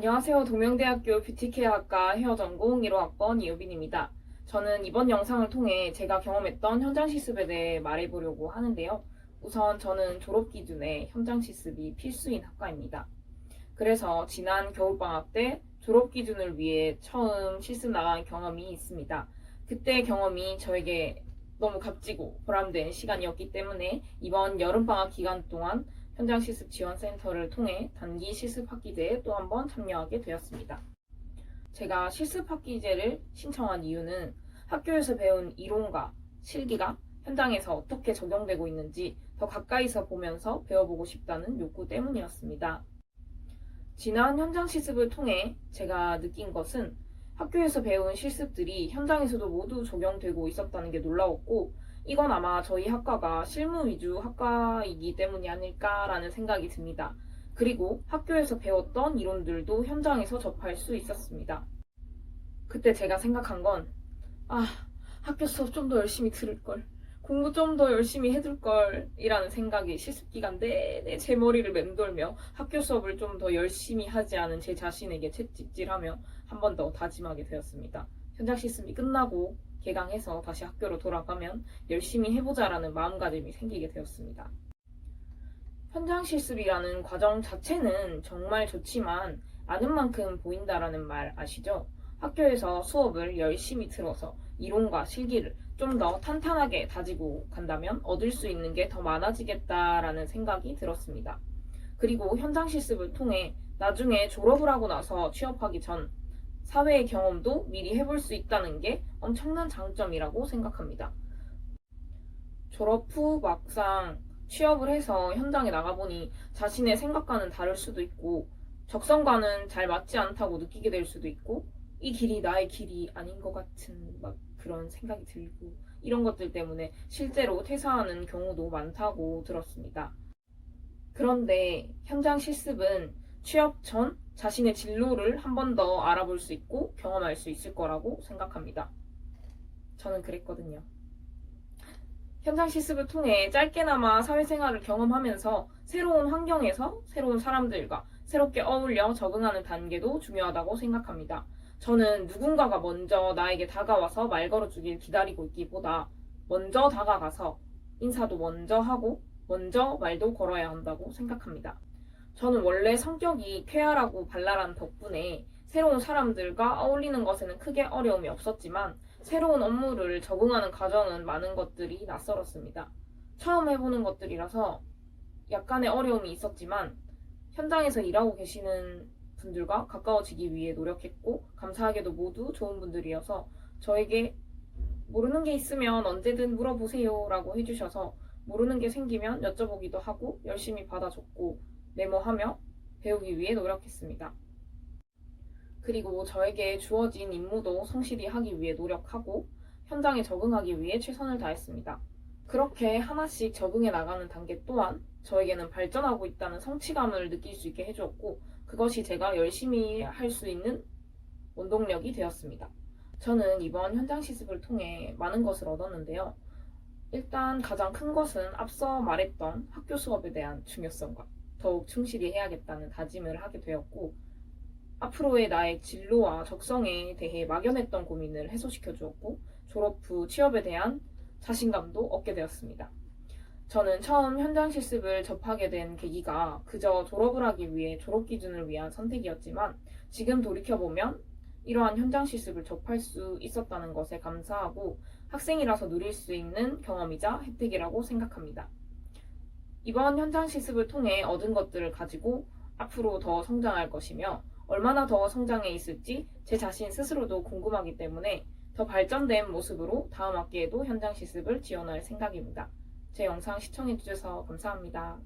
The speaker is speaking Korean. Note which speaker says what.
Speaker 1: 안녕하세요. 동명대학교 뷰티케어학과 헤어전공 1호학번 이유빈입니다. 저는 이번 영상을 통해 제가 경험했던 현장 실습에 대해 말해보려고 하는데요. 우선 저는 졸업 기준에 현장 실습이 필수인 학과입니다. 그래서 지난 겨울방학 때 졸업 기준을 위해 처음 실습 나간 경험이 있습니다. 그때 경험이 저에게 너무 값지고 보람된 시간이었기 때문에 이번 여름방학 기간 동안 현장 실습 지원센터를 통해 단기 실습 학기제에 또 한 번 참여하게 되었습니다. 제가 실습 학기제를 신청한 이유는 학교에서 배운 이론과 실기가 현장에서 어떻게 적용되고 있는지 더 가까이서 보면서 배워보고 싶다는 욕구 때문이었습니다. 지난 현장 실습을 통해 제가 느낀 것은 학교에서 배운 실습들이 현장에서도 모두 적용되고 있었다는 게 놀라웠고, 이건 아마 저희 학과가 실무 위주 학과이기 때문이 아닐까라는 생각이 듭니다. 그리고 학교에서 배웠던 이론들도 현장에서 접할 수 있었습니다. 그때 제가 생각한 건, 아, 학교 수업 좀 더 열심히 들을 걸. 공부 좀 더 열심히 해둘 걸. 이라는 생각이 실습 기간 내내 제 머리를 맴돌며 학교 수업을 좀 더 열심히 하지 않은 제 자신에게 채찍질하며 한 번 더 다짐하게 되었습니다. 현장 실습이 끝나고 개강해서 다시 학교로 돌아가면 열심히 해보자라는 마음가짐이 생기게 되었습니다. 현장 실습이라는 과정 자체는 정말 좋지만 아는 만큼 보인다라는 말 아시죠? 학교에서 수업을 열심히 들어서 이론과 실기를 좀 더 탄탄하게 다지고 간다면 얻을 수 있는 게 더 많아지겠다라는 생각이 들었습니다. 그리고 현장 실습을 통해 나중에 졸업을 하고 나서 취업하기 전 사회의 경험도 미리 해볼 수 있다는 게 엄청난 장점이라고 생각합니다. 졸업 후 막상 취업을 해서 현장에 나가보니 자신의 생각과는 다를 수도 있고 적성과는 잘 맞지 않다고 느끼게 될 수도 있고 이 길이 나의 길이 아닌 것 같은 막 그런 생각이 들고 이런 것들 때문에 실제로 퇴사하는 경우도 많다고 들었습니다. 그런데 현장 실습은 취업 전 자신의 진로를 한 번 더 알아볼 수 있고 경험할 수 있을 거라고 생각합니다. 저는 그랬거든요. 현장 실습을 통해 짧게나마 사회생활을 경험하면서 새로운 환경에서 새로운 사람들과 새롭게 어울려 적응하는 단계도 중요하다고 생각합니다. 저는 누군가가 먼저 나에게 다가와서 말 걸어주길 기다리고 있기보다 먼저 다가가서 인사도 먼저 하고 먼저 말도 걸어야 한다고 생각합니다. 저는 원래 성격이 쾌활하고 발랄한 덕분에 새로운 사람들과 어울리는 것에는 크게 어려움이 없었지만 새로운 업무를 적응하는 과정은 많은 것들이 낯설었습니다. 처음 해보는 것들이라서 약간의 어려움이 있었지만 현장에서 일하고 계시는 분들과 가까워지기 위해 노력했고 감사하게도 모두 좋은 분들이어서 저에게 모르는 게 있으면 언제든 물어보세요 라고 해주셔서 모르는 게 생기면 여쭤보기도 하고 열심히 받아줬고 메모하며 배우기 위해 노력했습니다. 그리고 저에게 주어진 임무도 성실히 하기 위해 노력하고 현장에 적응하기 위해 최선을 다했습니다. 그렇게 하나씩 적응해 나가는 단계 또한 저에게는 발전하고 있다는 성취감을 느낄 수 있게 해주었고 그것이 제가 열심히 할 수 있는 원동력이 되었습니다. 저는 이번 현장 실습을 통해 많은 것을 얻었는데요. 일단 가장 큰 것은 앞서 말했던 학교 수업에 대한 중요성과 더욱 충실히 해야겠다는 다짐을 하게 되었고 앞으로의 나의 진로와 적성에 대해 막연했던 고민을 해소시켜 주었고 졸업 후 취업에 대한 자신감도 얻게 되었습니다. 저는 처음 현장 실습을 접하게 된 계기가 그저 졸업을 하기 위해 졸업 기준을 위한 선택이었지만 지금 돌이켜보면 이러한 현장 실습을 접할 수 있었다는 것에 감사하고 학생이라서 누릴 수 있는 경험이자 혜택이라고 생각합니다. 이번 현장 실습을 통해 얻은 것들을 가지고 앞으로 더 성장할 것이며 얼마나 더 성장해 있을지 제 자신 스스로도 궁금하기 때문에 더 발전된 모습으로 다음 학기에도 현장 실습을 지원할 생각입니다. 제 영상 시청해주셔서 감사합니다.